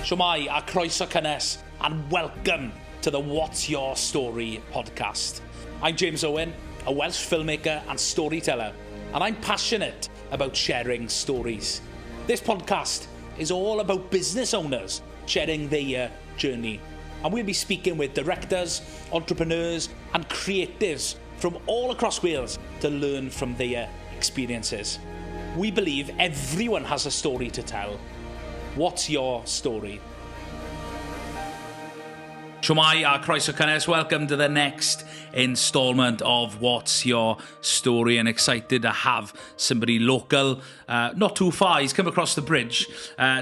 Shwmai a croeso cynnes, and welcome to the What's Your Story podcast. I'm James Owen, a Welsh filmmaker and storyteller, and I'm passionate about sharing stories. This podcast is all about business owners sharing their journey, and we'll be speaking with directors, entrepreneurs and creatives from all across Wales to learn from their experiences. We believe everyone has a story to tell. What's your story? Shwmai a croeso cynnes, welcome to the next instalment of What's Your Story, and excited to have somebody local, not too far. He's come across the bridge.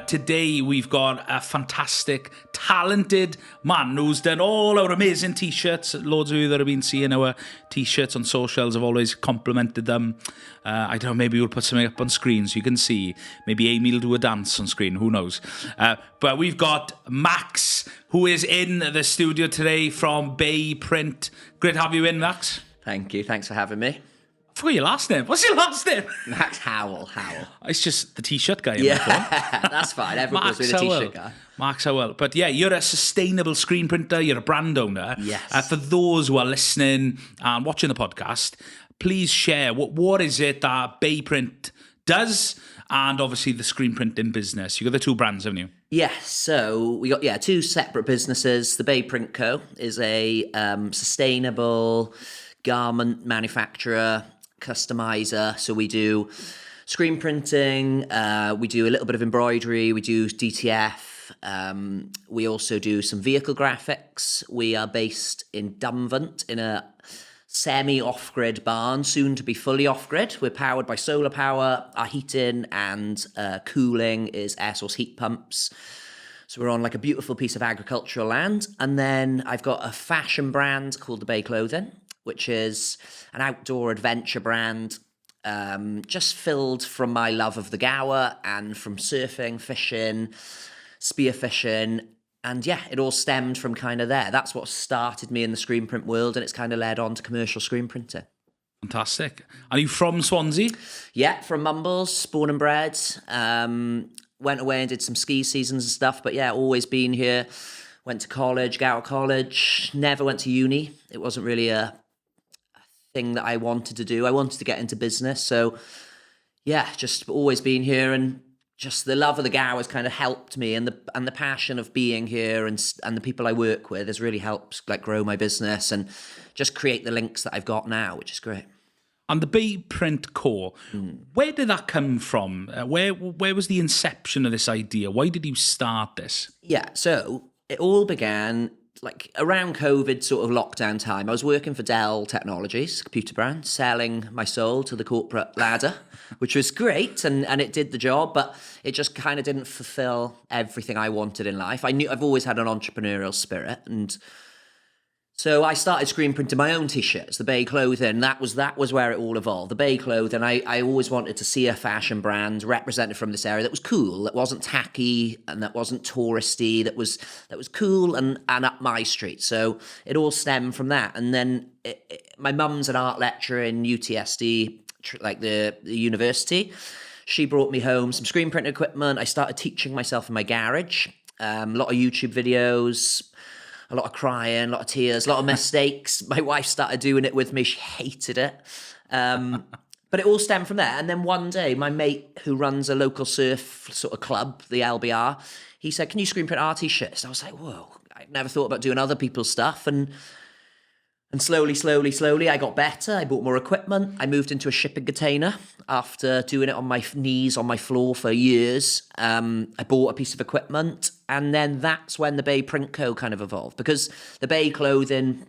Today we've got a fantastic, talented man who's done all our amazing t-shirts. Loads of you that have been seeing our t-shirts on socials have always complimented them. I don't know, maybe we'll put something up on screen so you can see. Maybe Amy will do a dance on screen, who knows. But we've got Max, who is in the studio today from Bay Print. Great to have you in, Max. Thank you. Thanks for having me. I forgot your last name. What's your last name? Max Howell. It's just the t-shirt guy. That's fine. Everyone goes with a t-shirt guy. Max Howell. But yeah, you're a sustainable screen printer. You're a brand owner. Yes. For those who are listening and watching the podcast, please share what is it that Bay Print does, and obviously the screen printing business. You've got the two brands, haven't you? Yes, so we got two separate businesses. The Bay Print Co. is a sustainable garment manufacturer, customizer. So we do screen printing, we do a little bit of embroidery, we do DTF, we also do some vehicle graphics. We are based in Dunvant in a semi-off-grid barn, soon to be fully off-grid. We're powered by solar power. Our heating and cooling is air source heat pumps. So we're on like a beautiful piece of agricultural land. And then I've got a fashion brand called the Bay Clothing, which is an outdoor adventure brand, just filled from my love of the Gower and from surfing, fishing, spearfishing. And yeah, it all stemmed from kind of there. That's what started me in the screen print world, and it's kind of led on to commercial screen printing. Fantastic. Are you from Swansea? Yeah, from Mumbles, born and bred. Went away and did some ski seasons and stuff, but yeah, always been here. Went to college, Gower College, never went to uni. It wasn't really a thing that I wanted to do. I wanted to get into business, so yeah, just always been here, and just the love of the Gower has kind of helped me, and the passion of being here and the people I work with has really helped like grow my business and just create the links that I've got now, which is great. And the Bay Print Co. Where did that come from? Where was the inception of this idea? Why did you start this? Yeah, so it all began like around COVID sort of lockdown time. I was working for Dell Technologies, computer brand, selling my soul to the corporate ladder, which was great, and it did the job, but it just kind of didn't fulfill everything I wanted in life. I've always had an entrepreneurial spirit, and so I started screen printing my own t-shirts, the Bay Clothing. That was where it all evolved. The Bay Clothing, I always wanted to see a fashion brand represented from this area that was cool, that wasn't tacky and that wasn't touristy, that was cool and up my street. So it all stemmed from that. And then my mum's an art lecturer in UTSD, like the university. She brought me home some screen printing equipment. I started teaching myself in my garage, a lot of YouTube videos, a lot of crying, a lot of tears, a lot of mistakes. My wife started doing it with me. She hated it. But it all stemmed from there. And then one day, my mate who runs a local surf sort of club, the LBR, he said, "Can you screen print our t-shirts?" I was like, whoa, I never thought about doing other people's stuff. And slowly, I got better. I bought more equipment. I moved into a shipping container after doing it on my knees on my floor for years. I bought a piece of equipment, and then that's when the Bay Print Co. kind of evolved, because the Bay Clothing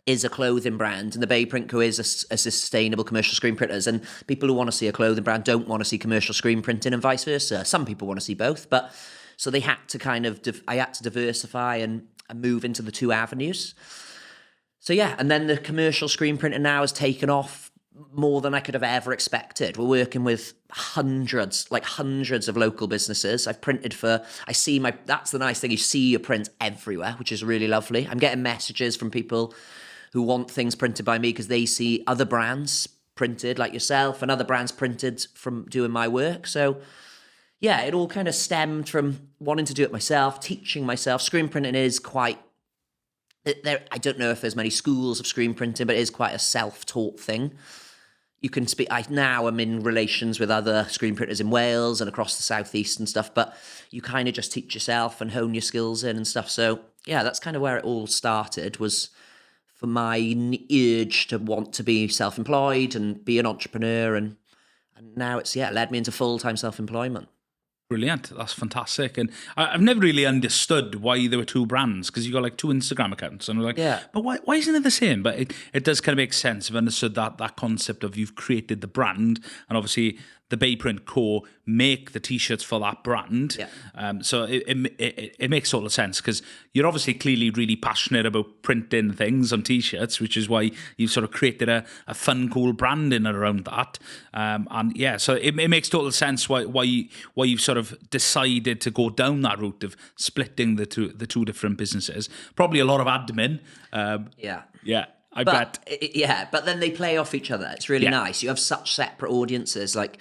is a clothing brand, and the Bay Print Co. is a sustainable commercial screen printers, and people who want to see a clothing brand don't want to see commercial screen printing, and vice versa. Some people want to see both, but so they had to kind of I had to diversify and move into the two avenues. So yeah, and then the commercial screen printing now has taken off more than I could have ever expected. We're working with hundreds of local businesses. I've printed that's the nice thing, you see your print everywhere, which is really lovely. I'm getting messages from people who want things printed by me because they see other brands printed like yourself and other brands printed from doing my work. So yeah, it all kind of stemmed from wanting to do it myself, teaching myself. Screen printing is quite, I don't know if there's many schools of screen printing, but it is quite a self-taught thing. You can speak, now I'm in relations with other screen printers in Wales and across the southeast and stuff, but you kind of just teach yourself and hone your skills in and stuff. So yeah, that's kind of where it all started, was for my urge to want to be self-employed and be an entrepreneur. And now it's, led me into full-time self-employment. Brilliant. That's fantastic. And I've never really understood why there were two brands, because you got like two Instagram accounts, and we're like, Yeah. but why isn't it the same? But it does kind of make sense. I've understood that concept of you've created the brand, and obviously the Bay Print Co. make the t-shirts for that brand. Yeah. So it makes total sense, because you're obviously clearly really passionate about printing things on t-shirts, which is why you've sort of created a fun, cool branding around that. And yeah, so it makes total sense why you've sort of decided to go down that route of splitting the two different businesses. Probably a lot of admin. Yeah. I bet. But then they play off each other. It's really nice. You have such separate audiences. Like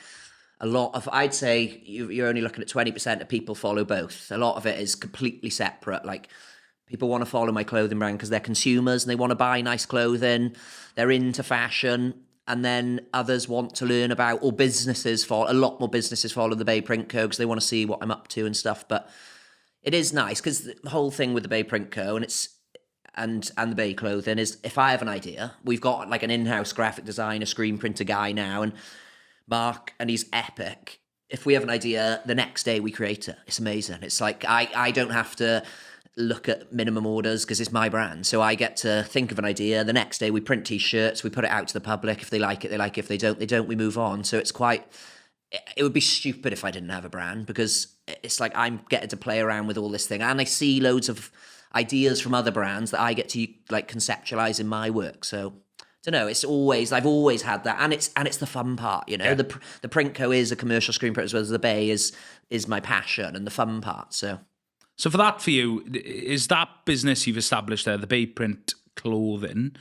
a lot of, I'd say you're only looking at 20% of people follow both. A lot of it is completely separate. Like people want to follow my clothing brand because they're consumers and they want to buy nice clothing. They're into fashion. And then others want to learn about, or businesses follow, a lot more businesses follow the Bay Print Co. because they want to see what I'm up to and stuff. But it is nice because the whole thing with the Bay Print Co. and the Bay Clothing is, if I have an idea, we've got like an in-house graphic designer, screen printer guy now, and Mark, and he's epic. If we have an idea, the next day we create it. It's amazing. It's like I don't have to look at minimum orders because it's my brand. So I get to think of an idea. The next day we print t-shirts, we put it out to the public. If they like it, they like it. If they don't, we move on. So it's quite, it would be stupid if I didn't have a brand, because it's like I'm getting to play around with all this thing. And I see loads of ideas from other brands that I get to like conceptualize in my work. So I don't know, I've always had that, and it's the fun part, you know. The Printco is a commercial screen print, as well as the Bay is my passion and the fun part. So for that, for you, is that business you've established there, the Bay Print Clothing,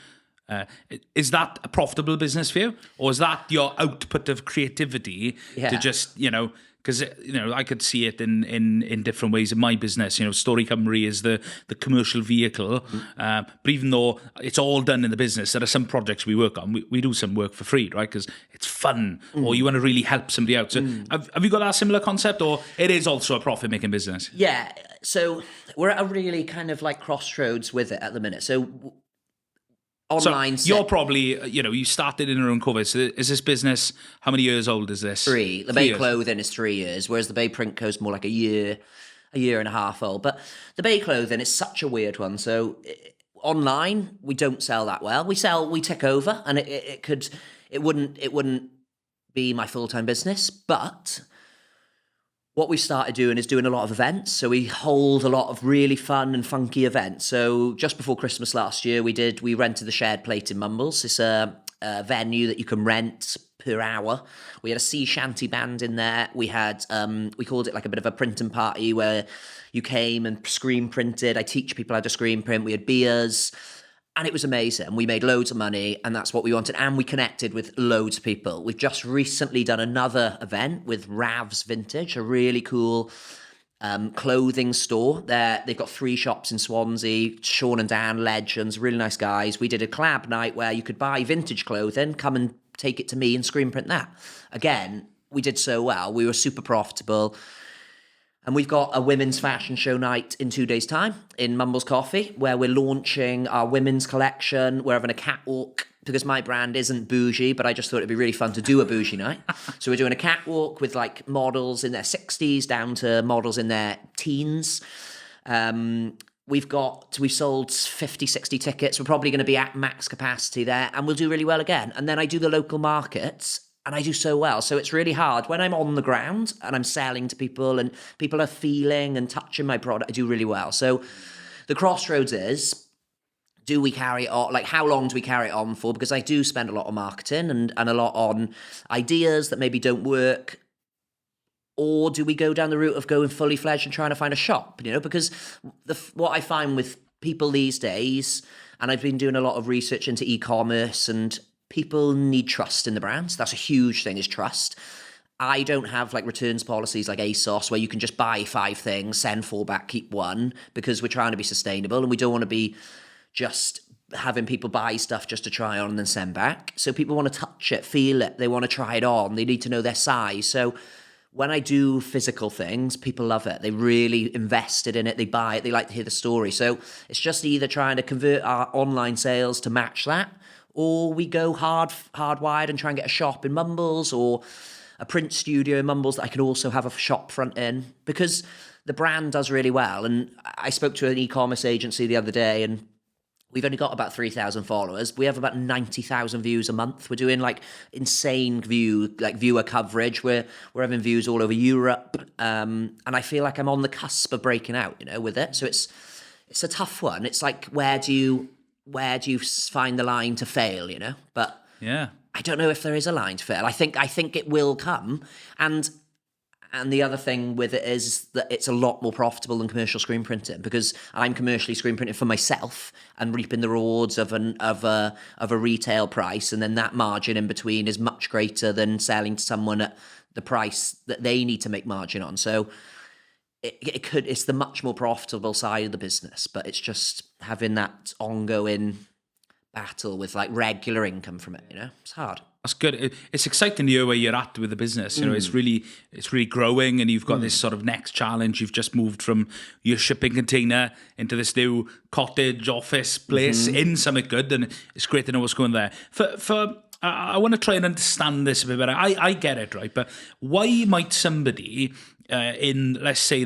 is that a profitable business for you, or is that your output of creativity to just, you know? Because, you know, I could see it in different ways in my business. You know, Story Cymru is the commercial vehicle. But even though it's all done in the business, there are some projects we work on. We do some work for free, right? Because it's fun, or you want to really help somebody out. So have you got that similar concept, or it is also a profit-making business? Yeah. So we're at a really kind of like crossroads with it at the minute. So online. So you're probably, you know, you started in your own cover. So is this business, how many years old is this? 3. The Bay Clothing is 3 years, whereas the Bay Print Co is more like a year and a half old. But the Bay Clothing is such a weird one. So online, we don't sell that well. We tick over, and it wouldn't be my full-time business. But what we started doing is doing a lot of events. So we hold a lot of really fun and funky events. So just before Christmas last year, we rented the Shared Plate in Mumbles. It's a venue that you can rent per hour. We had a sea shanty band in there. We had, we called it like a bit of a printing party where you came and screen printed. I teach people how to screen print. We had beers. And it was amazing. We made loads of money, and that's what we wanted. And we connected with loads of people. We've just recently done another event with Rav's Vintage, a really cool clothing store. They've got 3 shops in Swansea. Sean and Dan, legends, really nice guys. We did a collab night where you could buy vintage clothing, come and take it to me and screen print that. Again, we did so well. We were super profitable. And we've got a women's fashion show night in 2 days' time in Mumbles Coffee, where we're launching our women's collection. We're having a catwalk, because my brand isn't bougie, but I just thought it'd be really fun to do a bougie night. So we're doing a catwalk with like models in their 60s down to models in their teens. We've sold 50, 60 tickets. We're probably going to be at max capacity there, and we'll do really well again. And then I do the local markets, and I do so well. So it's really hard. When I'm on the ground and I'm selling to people and people are feeling and touching my product, I do really well. So the crossroads is, do we carry it on? Like, how long do we carry it on for? Because I do spend a lot on marketing and a lot on ideas that maybe don't work. Or do we go down the route of going fully fledged and trying to find a shop? You know, because what I find with people these days, and I've been doing a lot of research into e-commerce, and people need trust in the brands. That's a huge thing, is trust. I don't have like returns policies like ASOS where you can just buy 5 things, send 4 back, keep 1, because we're trying to be sustainable and we don't want to be just having people buy stuff just to try on and then send back. So people want to touch it, feel it, they want to try it on, they need to know their size. So when I do physical things, people love it. They really invested in it, they buy it, they like to hear the story. So it's just either trying to convert our online sales to match that, or we go hardwired and try and get a shop in Mumbles or a print studio in Mumbles that I can also have a shop front in, because the brand does really well. And I spoke to an e-commerce agency the other day, and we've only got about 3,000 followers. We have about 90,000 views a month. We're doing like insane viewer coverage. We're having views all over Europe. And I feel like I'm on the cusp of breaking out, with it. So it's a tough one. It's like, where do you find the line to fail, But Yeah. I don't know if there is a line to fail. I think it will come. And the other thing with it is that it's a lot more profitable than commercial screen printing, because I'm commercially screen printing for myself and reaping the rewards of a retail price, and then that margin in between is much greater than selling to someone at the price that they need to make margin on. So it's the much more profitable side of the business, but it's just having that ongoing battle with like regular income from it. It's hard. That's good. It's exciting to hear where you're at with the business. It's really growing, and you've got this sort of next challenge. You've just moved from your shipping container into this new cottage office place in something good, and it's great to know what's going there. I want to try and understand this a bit better. I get it, right? But why might somebody in, let's say,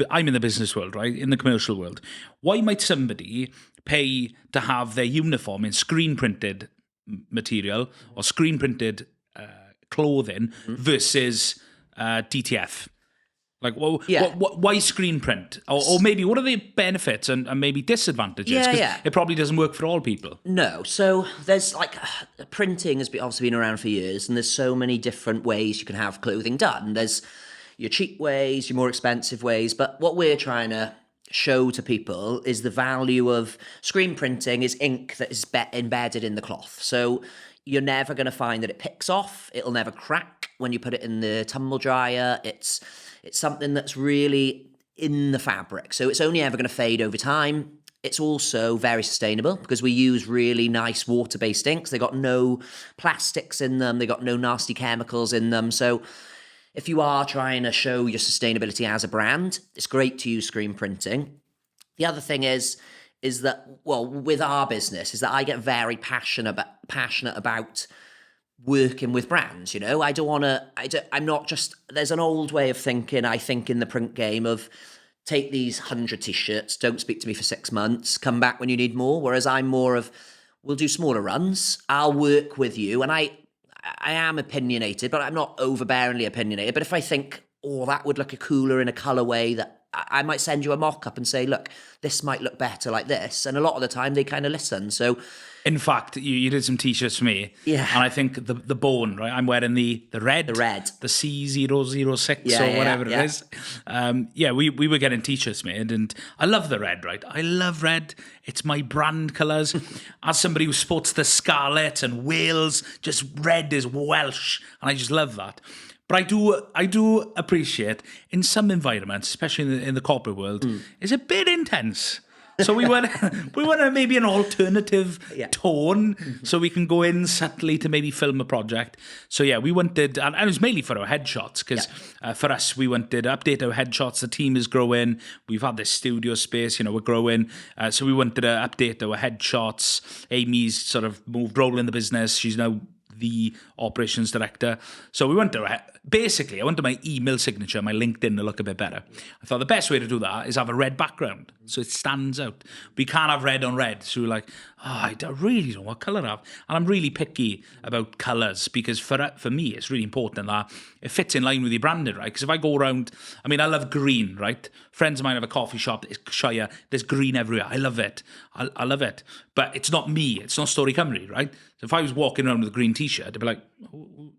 I'm in the business world, right? In the commercial world, why might somebody pay to have their uniform in screen printed material or screen printed clothing versus DTF? Like, why screen print? Or maybe what are the benefits and maybe disadvantages? Because it probably doesn't work for all people. No. So there's like, printing has obviously been around for years, and there's so many different ways you can have clothing done. There's your cheap ways, your more expensive ways. But what we're trying to show to people is the value of screen printing is ink that is embedded in the cloth. So you're never going to find that it picks off. It'll never crack when you put it in the tumble dryer. It's something that's really in the fabric. So it's only ever going to fade over time. It's also very sustainable because we use really nice water-based inks. They got no plastics in them. They got no nasty chemicals in them. So if you are trying to show your sustainability as a brand, it's great to use screen printing. The other thing is that, well, with our business, is that I get very passionate about working with brands. I'm not just, there's an old way of thinking, I think, in the print game of take these 100 t-shirts, don't speak to me for 6 months, come back when you need more. Whereas I'm more of, we'll do smaller runs, I'll work with you, and I am opinionated, but I'm not overbearingly opinionated. But if I think, that would look cooler in a colorway, that I might send you a mock-up and say, look, this might look better like this. And a lot of the time they kind of listen. So, in fact, you did some t-shirts for me. Yeah. And I think the bone, right? I'm wearing the red. The red. The C006 or whatever it is. We were getting t-shirts made, and I love the red, right? I love red. It's my brand colours. As somebody who sports the Scarlet and Wales, just red is Welsh. And I just love that. But I do appreciate, in some environments, especially in the corporate world, it's a bit intense. So we want maybe an alternative tone, so we can go in subtly to maybe film a project. So we wanted, and it was mainly for our headshots, because for us, we wanted to update our headshots. The team is growing. We've had this studio space, we're growing. So we wanted to update our headshots. Amy's sort of role in the business. She's now the operations director. So we went to, I wanted my email signature, my LinkedIn to look a bit better. I thought the best way to do that is have a red background, so it stands out. We can't have red on red. So we're like, I really don't know what colour I have. And I'm really picky about colours, because for me, it's really important that it fits in line with your branding, right? Because if I go around, I love green, right? Friends of mine have a coffee shop, it's Shire, there's green everywhere. I love it. I love it. But it's not me. It's not Stori Cymru, right? So if I was walking around with a green t-shirt, it'd be like,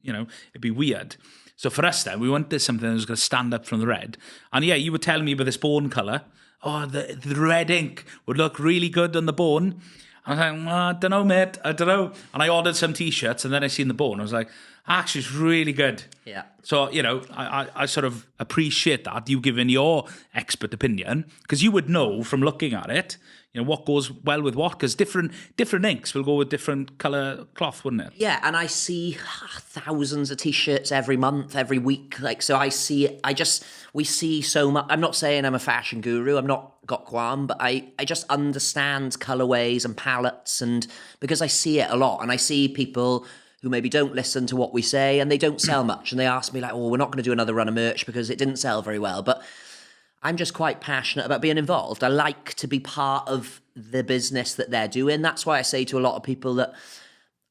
it'd be weird. So for us then, we wanted something that was going to stand up from the red. And you were telling me about this bone colour. The red ink would look really good on the bone. I was like, I don't know, mate. I don't know. And I ordered some T-shirts, and then I seen the bow, and I was like, actually, it's really good. Yeah. So, I sort of appreciate that, you giving your expert opinion, because you would know from looking at it, what goes well with what, because different inks will go with different colour cloth, wouldn't it? Yeah, and I see thousands of T-shirts every month, every week. So we see so much. I'm not saying I'm a fashion guru. I'm not got qualm, but I just understand colourways and palettes, and because I see it a lot, and I see people who maybe don't listen to what we say, and they don't sell much, and they ask me like, we're not going to do another run of merch because it didn't sell very well. But I'm just quite passionate about being involved. I like to be part of the business that they're doing. That's why I say to a lot of people that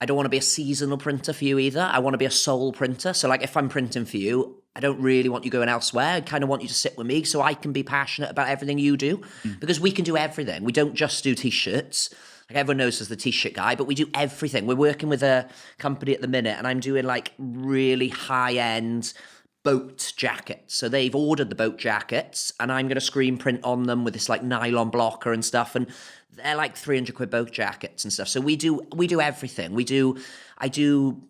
I don't want to be a seasonal printer for you either. I want to be a sole printer. So like if I'm printing for you, I don't really want you going elsewhere. I kind of want you to sit with me so I can be passionate about everything you do, because we can do everything. We don't just do T-shirts. Like everyone knows us the T-shirt guy, but we do everything. We're working with a company at the minute, and I'm doing like really high-end boat jackets. So they've ordered the boat jackets, and I'm going to screen print on them with this like nylon blocker and stuff, and they're like 300 quid boat jackets and stuff. So we do everything. I do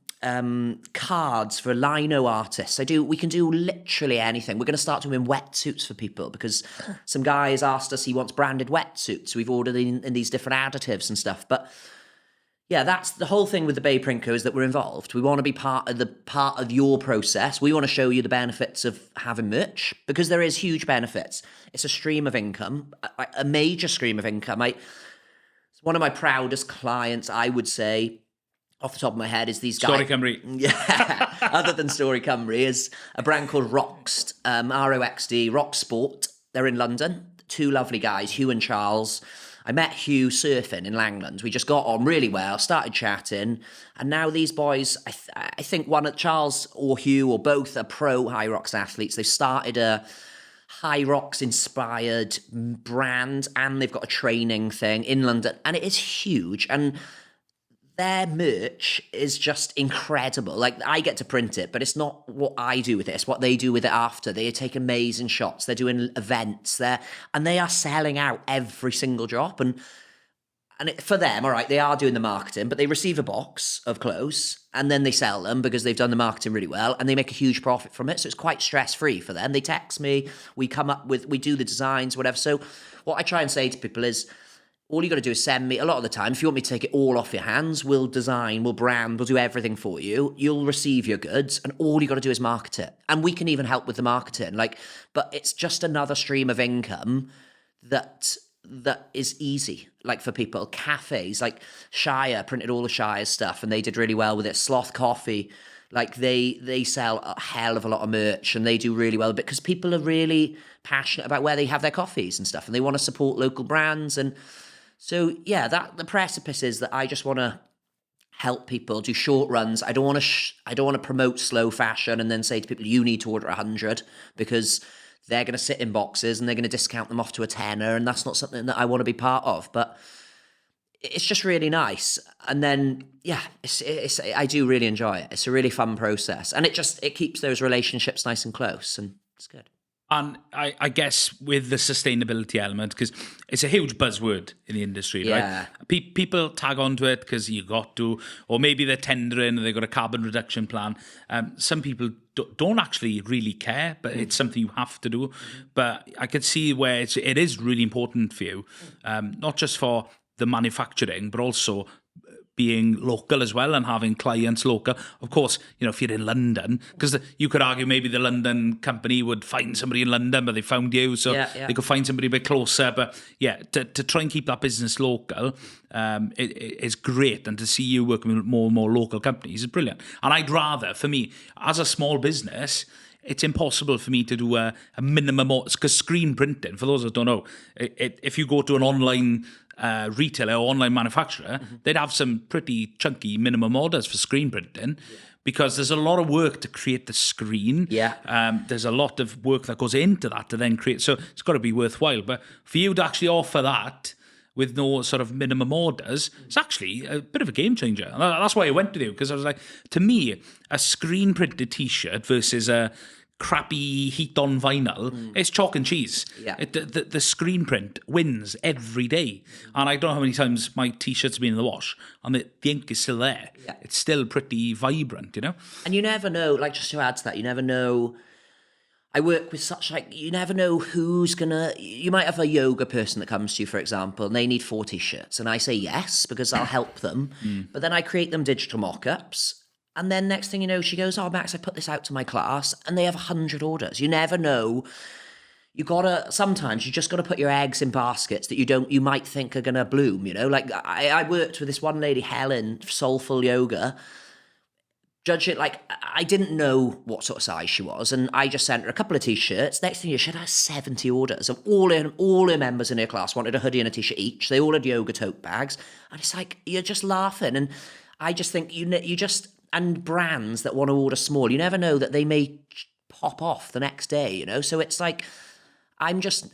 cards for lino artists. We can do literally anything. We're going to start doing wetsuits for people, because some guy has asked us, he wants branded wetsuits. So we've ordered in these different additives and stuff. But yeah, that's the whole thing with the Bay Print Co, is that we're involved. We want to be part of your process. We want to show you the benefits of having merch, because there is huge benefits. It's a stream of income, a major stream of income. It's one of my proudest clients, I would say, off the top of my head, is these guys. Stori Cymru. Yeah, other than Stori Cymru, is a brand called Roxd, ROXD, Rock Sport. They're in London. Two lovely guys, Hugh and Charles. I met Hugh surfing in Langland. We just got on really well, started chatting, and now these boys, I think one of Charles or Hugh or both are pro High Rocks athletes. They've started a High Rocks inspired brand, and they've got a training thing in London, and it is huge. And their merch is just incredible. Like, I get to print it, but it's not what I do with it. It's what they do with it after. They take amazing shots. They're doing events there, and they are selling out every single drop. And for them, all right, they are doing the marketing, but they receive a box of clothes and then they sell them because they've done the marketing really well, and they make a huge profit from it. So it's quite stress-free for them. They text me, we do the designs, whatever. So what I try and say to people is, all you got to do is send me, a lot of the time, if you want me to take it all off your hands, we'll design, we'll brand, we'll do everything for you. You'll receive your goods, and all you got to do is market it. And we can even help with the marketing. But it's just another stream of income that is easy, like for people. Cafes, like Shire printed all the Shire stuff, and they did really well with it. Sloth Coffee, like they sell a hell of a lot of merch, and they do really well because people are really passionate about where they have their coffees and stuff, and they want to support local brands. And so, yeah, the precipice is that I just want to help people do short runs. I don't want to promote slow fashion and then say to people, you need to order 100, because they're going to sit in boxes and they're going to discount them off to a tenner, and that's not something that I want to be part of. But it's just really nice. And then, yeah, I do really enjoy it. It's a really fun process, and it keeps those relationships nice and close, and it's good. And I guess with the sustainability element, because it's a huge buzzword in the industry, yeah. Right? People tag onto it because you got to, or maybe they're tendering and they've got a carbon reduction plan. Some people don't actually really care, but it's something you have to do. But I could see where it is really important for you, not just for the manufacturing, but also being local as well and having clients local. Of course, if you're in London, because you could argue maybe the London company would find somebody in London, but they found you, so they could find somebody a bit closer. But yeah, to try and keep that business local is great, and to see you working with more and more local companies is brilliant. And I'd rather, for me, as a small business, it's impossible for me to do a minimum, because screen printing, for those that don't know, if you go to an online retailer or online manufacturer, they'd have some pretty chunky minimum orders for screen printing, because there's a lot of work to create the screen. There's a lot of work that goes into that to then create, so it's got to be worthwhile. But for you to actually offer that with no sort of minimum orders, it's actually a bit of a game changer. And that's why I went with you, because I was like, to me, a screen printed t-shirt versus a crappy heat on vinyl, it's chalk and cheese. Yeah. The screen print wins every day. And I don't know how many times my t-shirts have been in the wash and the ink is still there. Yeah. It's still pretty vibrant, you know? And you never know, like, just to add to that, you never know. I work with such, like, you never know who's gonna, you might have a yoga person that comes to you, for example, and they need 4 t-shirts. And I say yes, because I'll help them. But then I create them digital mock-ups. And then next thing you know, she goes, oh, Max, I put this out to my class, and they have 100 orders. You never know. Sometimes you just gotta put your eggs in baskets that you might think are gonna bloom, you know? Like, I worked with this one lady, Helen, Soulful Yoga. Judge it, like, I didn't know what sort of size she was, and I just sent her a couple of t-shirts. Next thing you know, she had 70 orders, and all her members in her class wanted a hoodie and a t-shirt each. They all had yoga tote bags, and it's like, you're just laughing. And I just think and brands that want to order small, you never know that they may pop off the next day, you know? So it's like, I'm just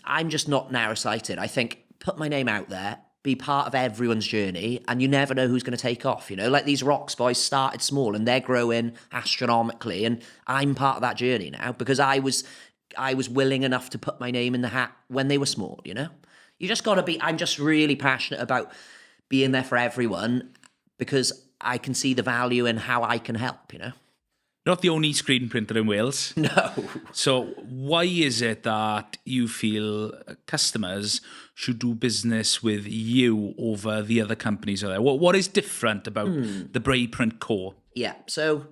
not narrow-sighted. I think, put my name out there, be part of everyone's journey, and you never know who's going to take off, you know? Like, these Rocks boys started small and they're growing astronomically, and I'm part of that journey now because I was willing enough to put my name in the hat when they were small, you know? You just got to be, I'm just really passionate about being there for everyone because I can see the value in how I can help, you know? Not the only screen printer in Wales. No. So why is it that you feel customers should do business with you over the other companies out there? What is different about the Bray Print core? Yeah, so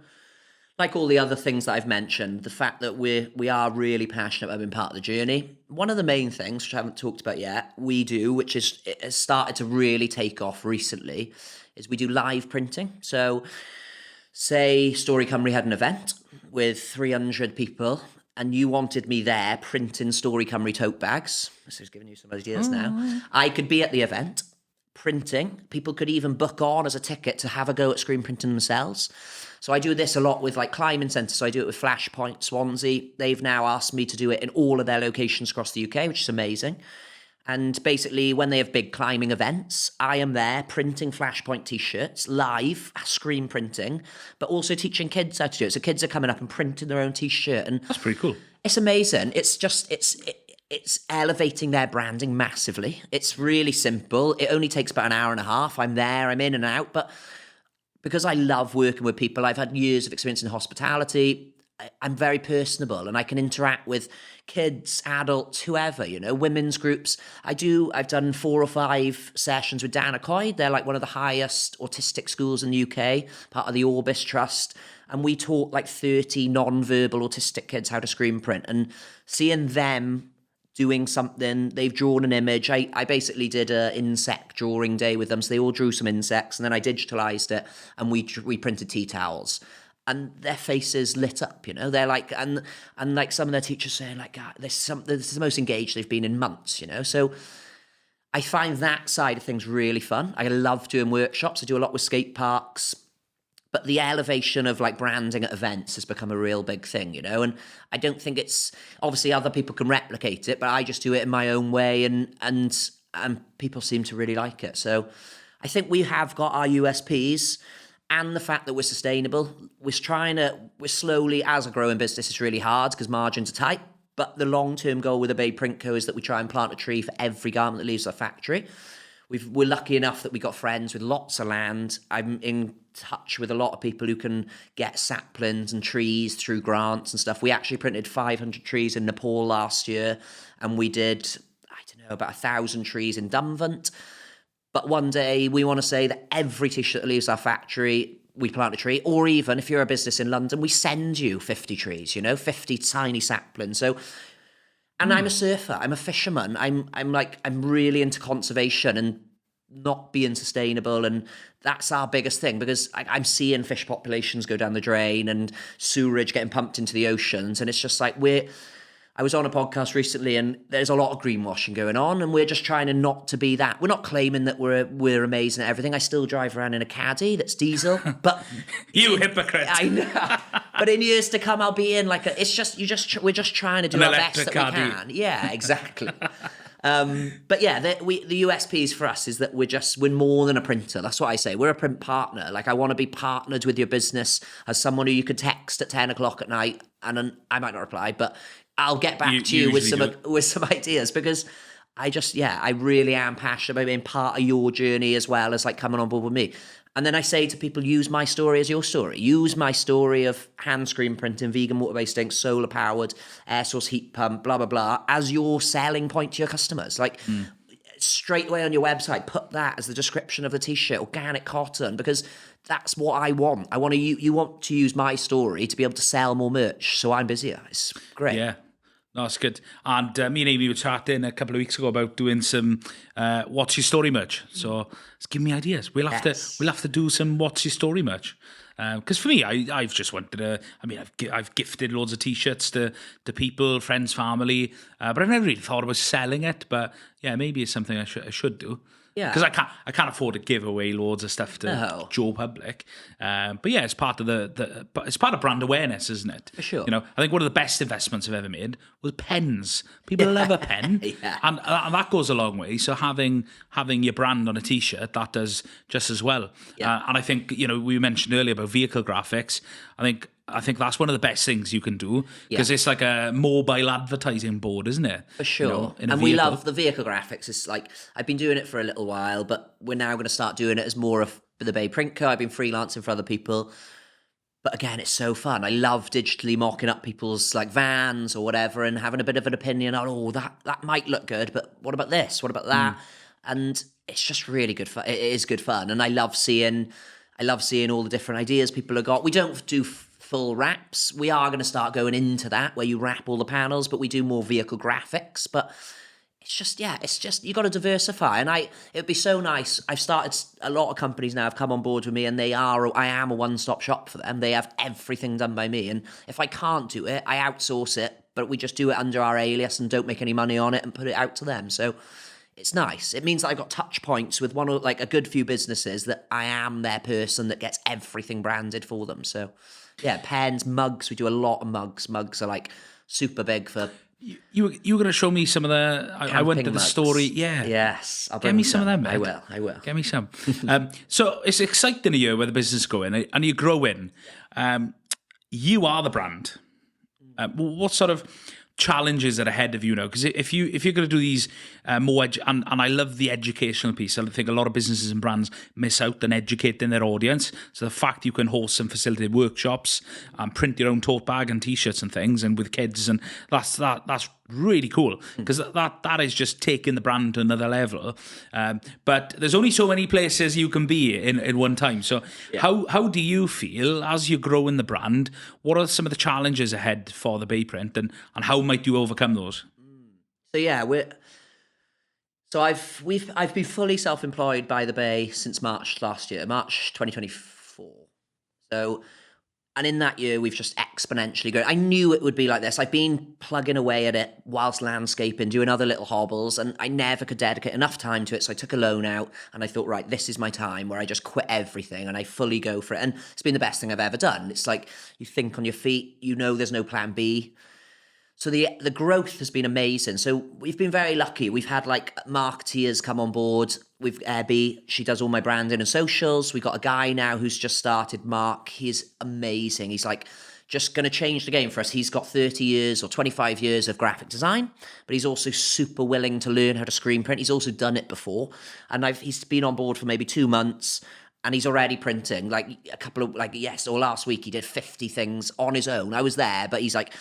like all the other things that I've mentioned, the fact that we are really passionate about being part of the journey. One of the main things, which I haven't talked about yet, we do, which it has started to really take off recently, is we do live printing. So say Story Cymru had an event with 300 people and you wanted me there printing Story Cymru tote bags. So I was giving you some ideas now. I could be at the event printing. People could even book on as a ticket to have a go at screen printing themselves. So I do this a lot with like climbing centres. So I do it with Flashpoint, Swansea. They've now asked me to do it in all of their locations across the UK, which is amazing. And basically, when they have big climbing events, I am there printing Flashpoint t-shirts, live, screen printing, but also teaching kids how to do it. So kids are coming up and printing their own t-shirt. And that's pretty cool. It's amazing. It's elevating their branding massively. It's really simple. It only takes about an hour and a half. I'm there, I'm in and out. But because I love working with people, I've had years of experience in hospitality, I'm very personable and I can interact with kids, adults, whoever, you know, women's groups. I've done 4 or 5 sessions with Danacoid. They're like one of the highest autistic schools in the UK, part of the Orbis Trust. And we taught like 30 non-verbal autistic kids how to screen print, and seeing them doing something, they've drawn an image. I basically did an insect drawing day with them. So they all drew some insects and then I digitalized it and we printed tea towels. And their faces lit up, you know. They're like, and like some of their teachers saying, like, God, this is the most engaged they've been in months, you know. So I find that side of things really fun. I love doing workshops. I do a lot with skate parks. But the elevation of like branding at events has become a real big thing, you know. And I don't think it's, obviously other people can replicate it, but I just do it in my own way, and people seem to really like it. So I think we have got our USPs. And the fact that we're sustainable, we're slowly, as a growing business, it's really hard because margins are tight. But the long-term goal with the Bay Print Co is that we try and plant a tree for every garment that leaves our factory. We're lucky enough that we got friends with lots of land. I'm in touch with a lot of people who can get saplings and trees through grants and stuff. We actually printed 500 trees in Nepal last year, and we did, about 1,000 trees in Dunvant. But one day we want to say that every t-shirt that leaves our factory, we plant a tree. Or even if you're a business in London, we send you 50 trees, you know, 50 tiny saplings. So, and I'm a surfer, I'm a fisherman. I'm really into conservation and not being sustainable. And that's our biggest thing, because I'm seeing fish populations go down the drain and sewerage getting pumped into the oceans. And it's just like I was on a podcast recently and there's a lot of greenwashing going on, and we're just trying to not to be that. We're not claiming that we're amazing at everything. I still drive around in a caddy that's diesel, but you hypocrite. I know. But in years to come, I'll be in like we're just trying to do our best that we can. Yeah, exactly. But yeah, the USPs for us is that we're more than a printer. That's what I say. We're a print partner. Like, I want to be partnered with your business as someone who you could text at 10 o'clock at night, and then I might not reply, but I'll get back to you with some ideas, because I really am passionate about being part of your journey as well as like coming on board with me. And then I say to people, use my story as your story. Use my story of hand screen printing, vegan water-based ink, solar-powered, air source heat pump, blah, blah, blah, as your selling point to your customers. Like, straight away on your website, put that as the description of the T-shirt, organic cotton, because that's what I want. I want to, you want to use my story to be able to sell more merch, so I'm busier. It's great. Yeah. No, that's good. And me and Amy were chatting a couple of weeks ago about doing some What's Your Story merch. So it's giving me ideas. We'll have to do some What's Your Story merch. Because for me, I've just wanted to. I mean, I've gifted loads of T-shirts to people, friends, family, but I've never really thought about selling it. But yeah, maybe it's something I should do. Yeah, because I can't afford to give away loads of stuff to Joe Public. But yeah, it's part of it's part of brand awareness, isn't it? For sure. You know, I think one of the best investments I've ever made was pens. People love a pen, and that goes a long way. So having your brand on a T-shirt, that does just as well. Yeah. And I think, you know, we mentioned earlier about vehicle graphics. I think that's one of the best things you can do, because it's like a mobile advertising board, isn't it? For sure. You know, and we love the vehicle graphics. It's like, I've been doing it for a little while, but we're now going to start doing it as more of the Bay Print Co. I've been freelancing for other people. But again, it's so fun. I love digitally mocking up people's like vans or whatever and having a bit of an opinion on, oh, that might look good, but what about this? What about that? And it's just really good fun. It is good fun. And I love seeing all the different ideas people have got. We don't do full wraps. We are going to start going into that, where you wrap all the panels, but we do more vehicle graphics. But it's just you got to diversify. And it would be so nice. I've started, a lot of companies now have come on board with me, and I am a one-stop shop for them. They have everything done by me, and if I can't do it, I outsource it, but we just do it under our alias and don't make any money on it and put it out to them. So it's nice. It means that I've got touch points with a good few businesses, that I am their person that gets everything branded for them. So yeah, pens, mugs. We do a lot of mugs. Mugs are like super big for. You were going to show me some of the. I went to the story. Yeah. Yes. Get me some of them, mate. I will. Get me some. So it's exciting a year where the business is going and you're growing. You are the brand. What sort of challenges are ahead of you now? Because if you're going to do these more and I love the educational piece. I think a lot of businesses and brands miss out on educating their audience. So the fact you can host and facilitate workshops and print your own tote bag and T-shirts and things, and with kids, and that's really cool, because that is just taking the brand to another level. But there's only so many places you can be in one time. So how do you feel as you grow in the brand? What are some of the challenges ahead for the Bay Print, and how might you overcome those? So yeah, I've been fully self-employed by the Bay since March last year, March 2024. So, and in that year, we've just exponentially grown. I knew it would be like this. I've been plugging away at it whilst landscaping, doing other little hobbles, and I never could dedicate enough time to it. So I took a loan out, and I thought, right, this is my time where I just quit everything and I fully go for it. And it's been the best thing I've ever done. It's like, you think on your feet, you know there's no plan B. So the growth has been amazing. So we've been very lucky. We've had like marketeers come on board. We've Abby, she does all my branding and socials. We got a guy now who's just started, Mark. He's amazing. He's like just going to change the game for us. He's got 30 years or 25 years of graphic design, but he's also super willing to learn how to screen print. He's also done it before. And he's been on board for maybe 2 months. And he's already printing like a couple of last week he did 50 things on his own. I was there, but he's like,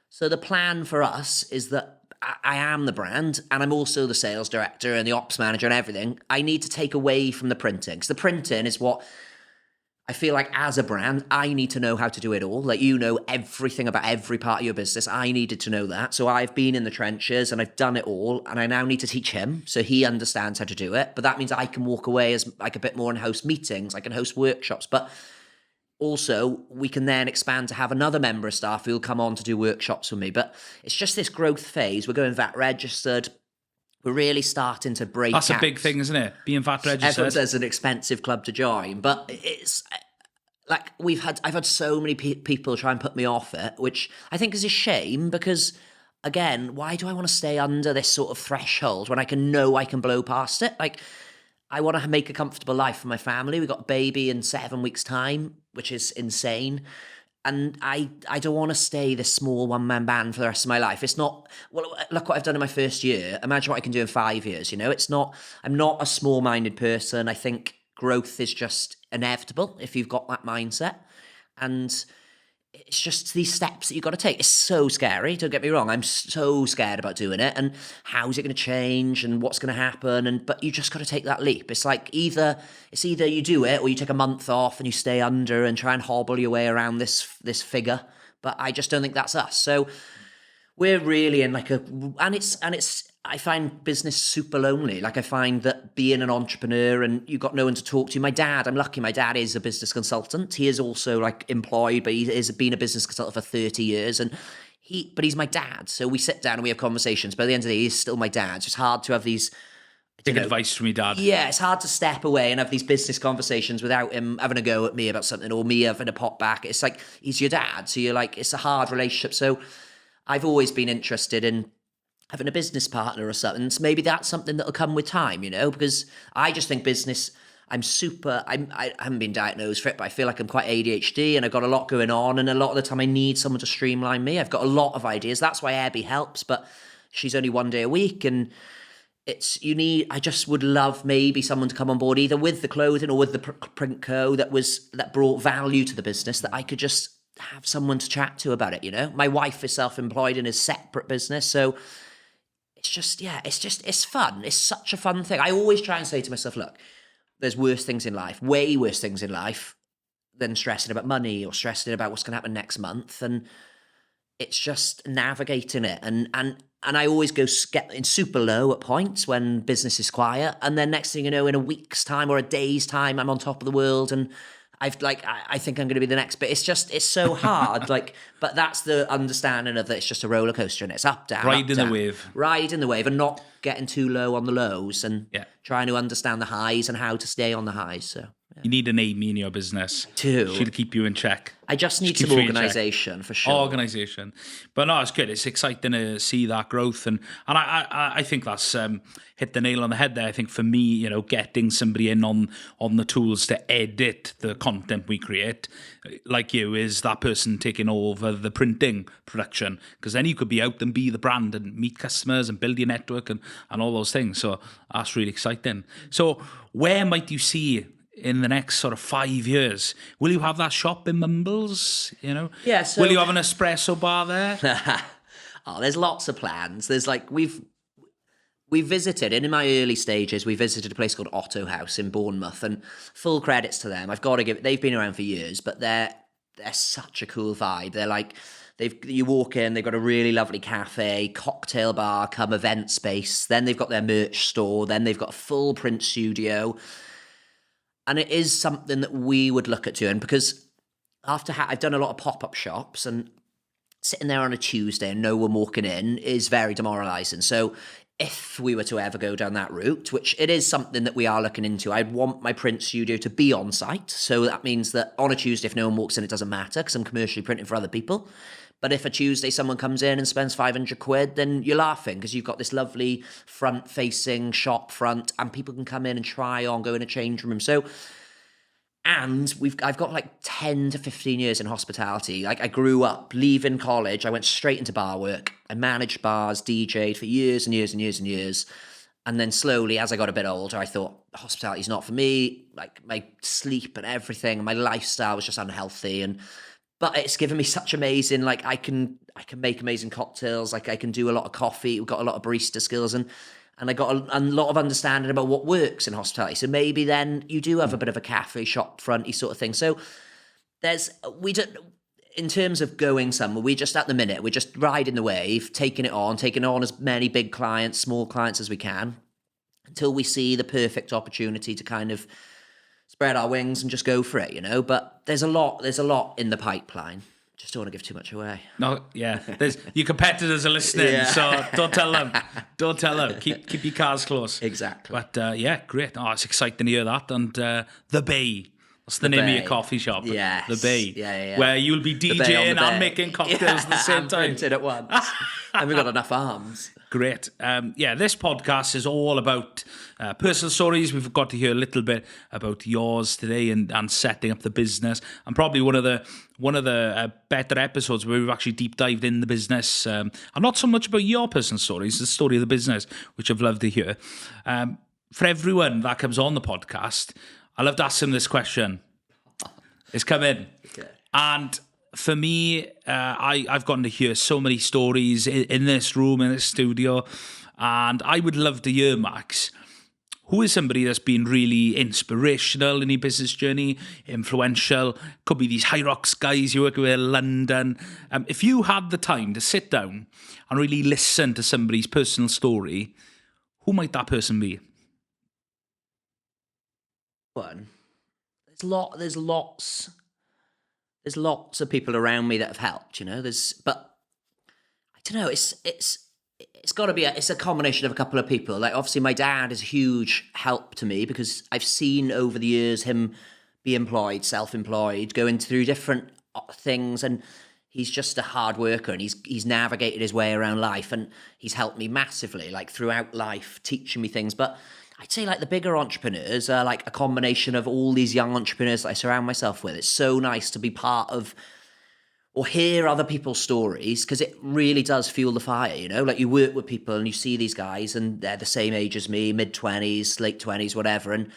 so the plan for us is that I am the brand, and I'm also the sales director and the ops manager and everything. I need to take away from the printing, because the printing is what I feel like, as a brand, I need to know how to do it all. Like, you know everything about every part of your business. I needed to know that. So I've been in the trenches and I've done it all, and I now need to teach him so he understands how to do it. But that means I can walk away as like a bit more and host meetings. I can host workshops, but also, we can then expand to have another member of staff who will come on to do workshops with me. But it's just this growth phase. We're going VAT registered. We're really starting to break out. That's a big thing, isn't it? Being VAT registered. Everyone says an expensive club to join. But it's like I've had so many people try and put me off it, which I think is a shame, because again, why do I want to stay under this sort of threshold when I can blow past it? Like, I want to make a comfortable life for my family. We got a baby in 7 weeks' time, which is insane. And I don't want to stay this small one-man band for the rest of my life. It's not, well, look what I've done in my first year. Imagine what I can do in 5 years, you know? I'm not a small-minded person. I think growth is just inevitable if you've got that mindset. And it's just these steps that you've got to take. It's so scary, don't get me wrong. I'm so scared about doing it, and how's it going to change and what's going to happen, but you just got to take that leap. It's like either you do it or you take a month off and you stay under and try and hobble your way around this figure. But I just don't think that's us. So we're really in like I find business super lonely. Like, I find that being an entrepreneur and you've got no one to talk to. I'm lucky my dad is a business consultant. He is also like employed, but he has been a business consultant for 30 years. But he's my dad. So we sit down and we have conversations. But at the end of the day, he's still my dad. So it's hard to have these... Take advice from your dad. Yeah, it's hard to step away and have these business conversations without him having a go at me about something or me having a pop back. It's like, he's your dad. So you're like, it's a hard relationship. So I've always been interested in having a business partner or something. So maybe that's something that'll come with time, you know, because I just think business, I haven't been diagnosed for it, but I feel like I'm quite ADHD and I've got a lot going on, and a lot of the time I need someone to streamline me. I've got a lot of ideas. That's why Abby helps, but she's only 1 day a week, and I just would love maybe someone to come on board either with the clothing or with the print co that brought value to the business, that I could just have someone to chat to about it, you know. My wife is self-employed in a separate business, so it's fun. It's such a fun thing. I always try and say to myself, look, there's worse things in life, way worse things in life than stressing about money or stressing about what's going to happen next month. And it's just navigating it. And I always get in super low at points when business is quiet. And then next thing you know, in a week's time or a day's time, I'm on top of the world, and I think I'm going to be the next bit. It's so hard. But that's the understanding of that. It's just a roller coaster, and it's up, down, Riding the wave, and not getting too low on the lows, and trying to understand the highs and how to stay on the highs. So you need an Amy in your business. Too. She'll keep you in check. I just need some organisation for sure. Organisation, but no, it's good. It's exciting to see that growth, and I think that's hit the nail on the head there. I think for me, you know, getting somebody in on the tools to edit the content we create, like you, is that person taking over the printing production, because then you could be out and be the brand and meet customers and build your network and all those things. So that's really exciting. So where might you see in the next sort of 5 years? Will you have that shop in Mumbles? You know, will you have an espresso bar there? Oh, there's lots of plans. There's like we visited, and in my early stages, we visited a place called Otto House in Bournemouth, and full credits to them. I've got to give. They've been around for years, but they're such a cool vibe. They're like, you walk in, they've got a really lovely cafe, cocktail bar, come event space. Then they've got their merch store. Then they've got a full print studio. And it is something that we would look at doing, because I've done a lot of pop-up shops, and sitting there on a Tuesday and no one walking in is very demoralising. So if we were to ever go down that route, which it is something that we are looking into, I'd want my print studio to be on site. So that means that on a Tuesday, if no one walks in, it doesn't matter, because I'm commercially printing for other people. But if a Tuesday someone comes in and spends 500 quid, then you're laughing, because you've got this lovely front-facing shop front, and people can come in and try on, go in a change room. So, and I've got like 10 to 15 years in hospitality. Like, I grew up, leaving college, I went straight into bar work. I managed bars, DJ'd for years and years and years and years. And then slowly, as I got a bit older, I thought, hospitality's not for me. Like, my sleep and everything, my lifestyle was just unhealthy. But it's given me such amazing, like, I can make amazing cocktails, like I can do a lot of coffee, we've got a lot of barista skills, and I got a lot of understanding about what works in hospitality. So maybe then you do have a bit of a cafe, shop fronty sort of thing. So in terms of going somewhere, we're just riding the wave, taking on as many big clients, small clients as we can, until we see the perfect opportunity to kind of spread our wings and just go for it, you know. But there's a lot in the pipeline. Just don't want to give too much away. No, yeah. Your competitors are listening, so don't tell them. Don't tell them. Keep your cards close. Exactly. But yeah, great. Oh, it's exciting to hear that. And the Bay, That's the name of Bay. your coffee shop. Yes. The Bay. Yeah. Where you'll be The Bay on DJing the and Bay. making cocktails at the same and time. printing at once. And we've got enough arms. Great. This podcast is all about personal stories. We've got to hear a little bit about yours today and setting up the business. And probably one of the better episodes where we've actually deep dived in the business. And not so much about your personal stories, the story of the business, which I've loved to hear. For everyone that comes on the podcast, I love to ask them this question. It's come in. Okay. And for me, I've gotten to hear so many stories in this room, in this studio, and I would love to hear, Max, who is somebody that's been really inspirational in your business journey, influential, could be these High Rocks guys you work with in London. If you had the time to sit down and really listen to somebody's personal story, who might that person be? One. There's lots of people around me that have helped, but I don't know, it's got to be it's a combination of a couple of people. Like, obviously my dad is a huge help to me because I've seen over the years him be self-employed, going through different things, and he's just a hard worker, and he's navigated his way around life, and he's helped me massively, like throughout life, teaching me things. But I'd say like the bigger entrepreneurs are like a combination of all these young entrepreneurs that I surround myself with. It's so nice to be part of or hear other people's stories, because it really does fuel the fire, Like, you work with people and you see these guys and they're the same age as me, mid-20s, late 20s, whatever, and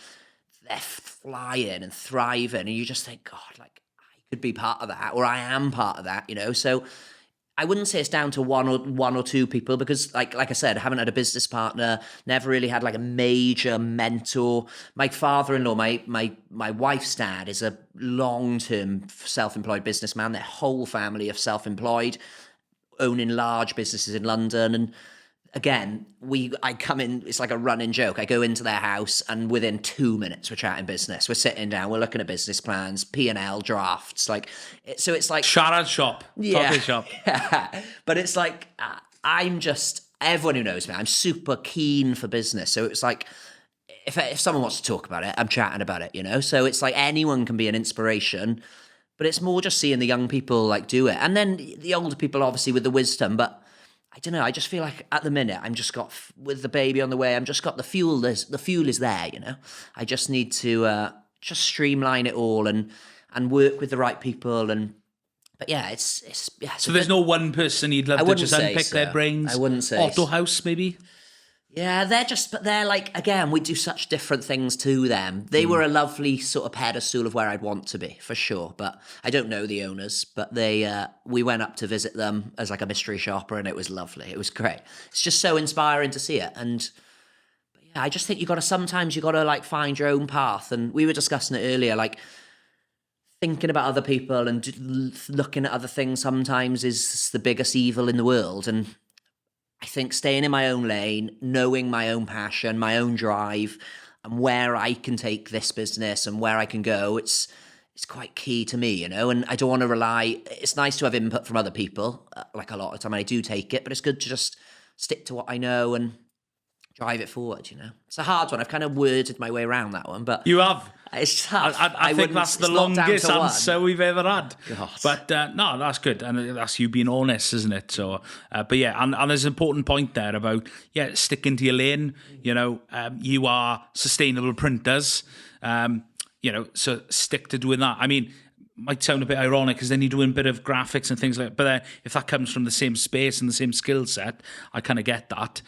they're flying and thriving, and you just think, God, like, I could be part of that, or I am part of that, So I wouldn't say it's down to one or two people, because like I said, I haven't had a business partner, never really had like a major mentor. My father-in-law, my wife's dad, is a long-term self-employed businessman. Their whole family are self-employed, owning large businesses in London. And again, I come in, it's like a running joke. I go into their house and within 2 minutes we're chatting business. We're sitting down, we're looking at business plans, P&L drafts. So it's like... Shoutout shop. Yeah. Coffee shop. Yeah. But it's like, everyone who knows me, I'm super keen for business. So it's like, if someone wants to talk about it, I'm chatting about it, So it's like anyone can be an inspiration, but it's more just seeing the young people like do it. And then the older people, obviously, with the wisdom, but I don't know. I just feel like at the minute I'm just got with the baby on the way. I'm just got the fuel. The fuel is there. I just need to just streamline it all and work with the right people. But yeah, it's yeah. So there's no one person you'd love to just unpick their brains. I wouldn't say Otto House, maybe. Yeah, they're like, again, we do such different things to them. They were a lovely sort of pedestal of where I'd want to be, for sure. But I don't know the owners, but we went up to visit them as like a mystery shopper, and it was lovely. It was great. It's just so inspiring to see it. And yeah, I just think sometimes you got to like find your own path. And we were discussing it earlier, like thinking about other people and looking at other things sometimes is the biggest evil in the world. And I think staying in my own lane, knowing my own passion, my own drive, and where I can take this business and where I can go, it's quite key to me, And I don't want to rely. It's nice to have input from other people, like a lot of the time, and I do take it, but it's good to just stick to what I know and drive it forward, It's a hard one. I've kind of worded my way around that one, but you have. It's tough. I think that's the longest answer we've ever had. God. But no, that's good. And that's you being honest, isn't it? So, but yeah, and there's an important point there about, sticking to your lane. You are sustainable printers, so stick to doing that. I mean, might sound a bit ironic because then you're doing a bit of graphics and things like that. But then if that comes from the same space and the same skill set, I kind of get that.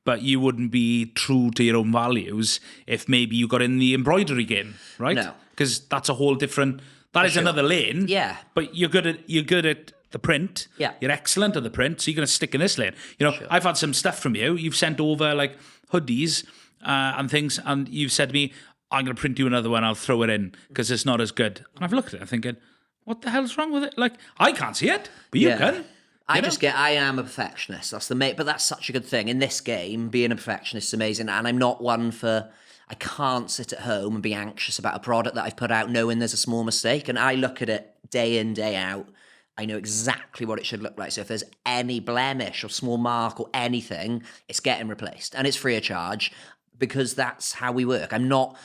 But you wouldn't be true to your own values if maybe you got in the embroidery game, right? No. Because that's a whole different... That is another lane. Yeah. But you're good at the print. Yeah. You're excellent at the print, so you're going to stick in this lane. Sure. I've had some stuff from you. You've sent over like hoodies and things, and you've said to me, I'm going to print you another one, I'll throw it in because it's not as good. And I've looked at it thinking, what the hell's wrong with it? Like, I can't see it, but you can. I am a perfectionist. But that's such a good thing. In this game, being a perfectionist is amazing. And I'm not one I can't sit at home and be anxious about a product that I've put out knowing there's a small mistake. And I look at it day in, day out. I know exactly what it should look like. So if there's any blemish or small mark or anything, it's getting replaced. And it's free of charge because that's how we work. I'm not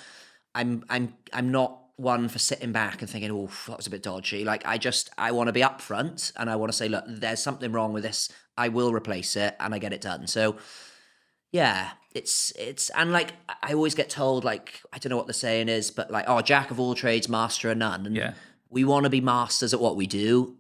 one for sitting back and thinking, oh, that was a bit dodgy. Like, I want to be upfront and I want to say, look, there's something wrong with this. I will replace it and I get it done. So yeah, it's, and like, I always get told, like, I don't know what the saying is, but like, oh, jack of all trades, master of none. And we want to be masters at what we do.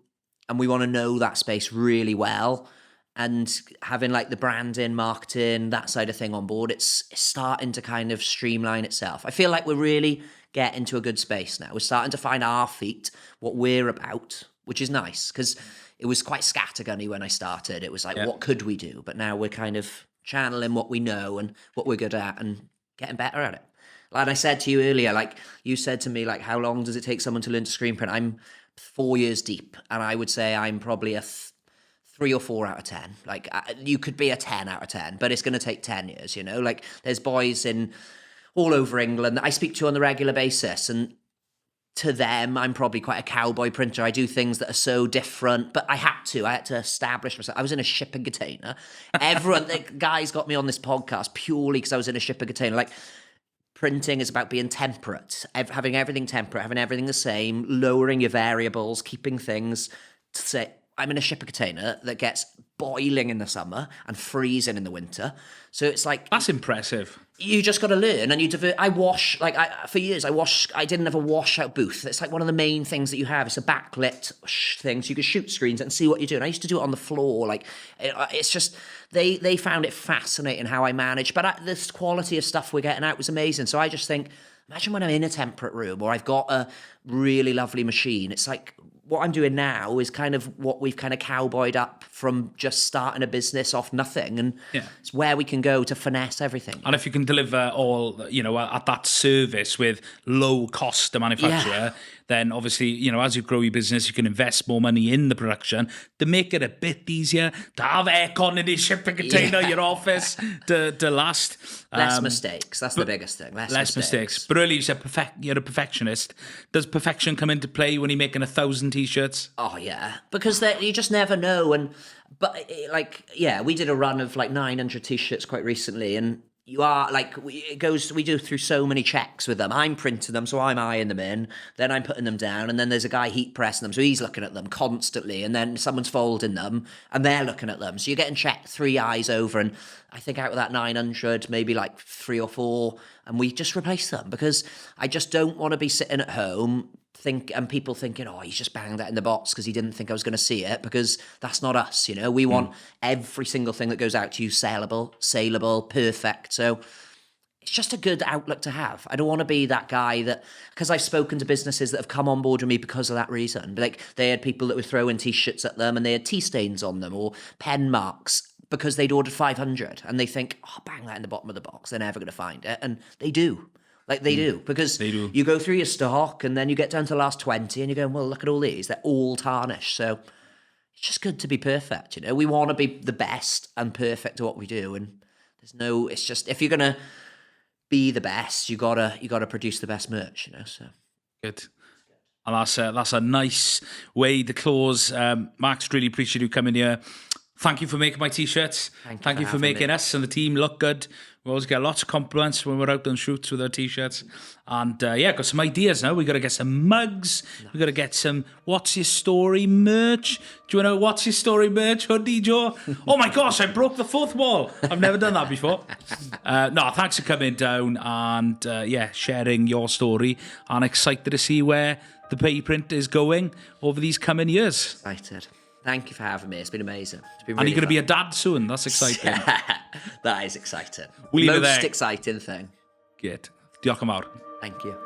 And we want to know that space really well. And having like the branding, marketing, that side of thing on board, it's starting to kind of streamline itself. I feel like we're really getting to a good space now. We're starting to find our feet, what we're about, which is nice, because it was quite scattergunny when I started. It was like, what could we do? But now we're kind of channeling what we know and what we're good at and getting better at it. Like I said to you earlier, like you said to me, like, how long does it take someone to learn to screen print? I'm 4 years deep, and I would say I'm probably a 3 or 4 out of 10. Like, you could be a 10 out of 10, but it's going to take 10 years, you know? Like, there's boys in all over England that I speak to on the regular basis, and to them, I'm probably quite a cowboy printer. I do things that are so different, but I had to establish myself. I was in a shipping container. Everyone, the guys got me on this podcast purely because I was in a shipping container. Like, printing is about being temperate, having everything temperate, having everything the same, lowering your variables, keeping things to say, I'm in a shipping container that gets boiling in the summer and freezing in the winter. So it's like... That's impressive. You just got to learn and you divert. For years, I didn't have a washout booth. It's like one of the main things that you have. It's a backlit thing, so you can shoot screens and see what you're doing. I used to do it on the floor. Like, it's just, they found it fascinating how I managed. But this quality of stuff we're getting out was amazing. So I just think, imagine when I'm in a temperate room or I've got a really lovely machine. It's like, what I'm doing now is kind of what we've kind of cowboyed up from just starting a business off nothing. And it's where we can go to finesse everything. And if you can deliver all, at that service with low cost to manufacturer, then obviously, as you grow your business, you can invest more money in the production to make it a bit easier, to have aircon in your shipping container, your office, to last. Less mistakes. That's the biggest thing. Less mistakes. But earlier you said you're a perfectionist. Does perfection come into play when you're making 1,000 T-shirts? Oh, yeah. Because you just never know. We did a run of like 900 T-shirts quite recently, and you are like, we do through so many checks with them. I'm printing them, so I'm eyeing them in, then I'm putting them down, and then there's a guy heat pressing them, so he's looking at them constantly, and then someone's folding them, and they're looking at them. So you're getting checked 3 eyes over, and I think out of that 900, maybe like 3 or 4, and we just replace them, because I just don't want to be sitting at home and people thinking, oh, he's just banged that in the box because he didn't think I was going to see it, because that's not us, We want every single thing that goes out to you saleable, perfect. So it's just a good outlook to have. I don't want to be that guy that, because I've spoken to businesses that have come on board with me because of that reason. Like, they had people that were throwing T-shirts at them and they had tea stains on them or pen marks because they'd ordered 500, and they think, oh, bang that in the bottom of the box, they're never going to find it. And they do. Like, they do, because you go through your stock and then you get down to the last 20 and you're going, well, look at all these. They're all tarnished. So it's just good to be perfect, We want to be the best and perfect at what we do. And it's just, if you're going to be the best, you gotta produce the best merch, So good. And that's a nice way to close. Max, really appreciate you coming here. Thank you for making my T-shirts. Thank you for making us and the team look good. We always get lots of compliments when we're out on shoots with our T-shirts. And got some ideas now. We got to get some mugs. We got to get some What's Your Story merch. Do you want to know What's Your Story merch hoodie, Joe? Oh my gosh, I broke the fourth wall. I've never done that before. Thanks for coming down and sharing your story. I'm excited to see where the pay print is going over these coming years. Excited. Thank you for having me. It's been amazing. It's been really and you're going to be a dad soon. That's exciting. That is exciting. We'll Most exciting thing. Great. Diolch yn fawr. Thank you.